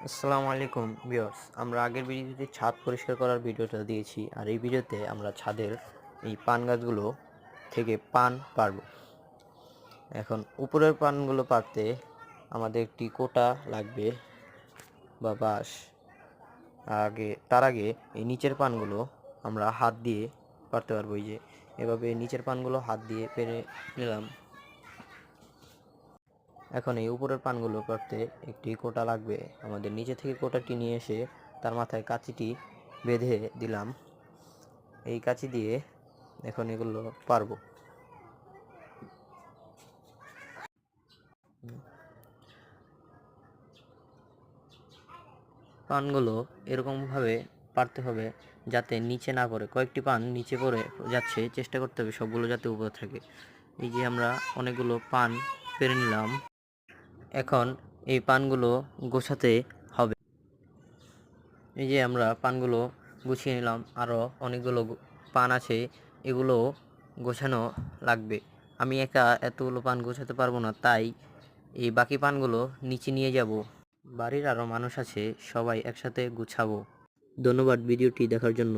আসসালামু আলাইকুম ভিউয়ার্স, আমরা আগের ভিডিওতে ছাদ পরিষ্কার করার ভিডিওটা দিয়েছি, আর এই ভিডিওতে আমরা ছাদের এই পান গাছগুলো থেকে পান পারবো। এখন উপরের পানগুলো পারতে আমাদের একটি কোটা লাগবে বা বাঁশ। তার আগে এই নিচের পানগুলো আমরা হাত দিয়ে পারতে পারবো। এই যে এভাবে নিচের পানগুলো হাত দিয়ে পেরে নিলাম। এখন এই উপরের পানগুলো করতে একটি কোটা লাগবে। আমাদের নিচে থেকে কোটাটি নিয়ে এসে তার মাথায় কাঁচিটি বেঁধে দিলাম। এই কাঁচি দিয়ে এখন এগুলো পারবো। পানগুলো এরকমভাবে পারতে হবে যাতে নিচে না পড়ে। কয়েকটি পান নিচে পড়ে যাচ্ছে, চেষ্টা করতে হবে সবগুলো যাতে উপরে থাকে। এই যে আমরা অনেকগুলো পান পেরে নিলাম। এখন এই পানগুলো গোছাতে হবে। এই যে আমরা পানগুলো গুছিয়ে নিলাম, আরও অনেকগুলো পান আছে, এগুলো গোছানো লাগবে। আমি একা এতগুলো পান গোছাতে পারবো না, তাই এই বাকি পানগুলো নিচে নিয়ে যাব। বাড়ির আরও মানুষ আছে, সবাই একসাথে গুছাবো। ধন্যবাদ ভিডিওটি দেখার জন্য।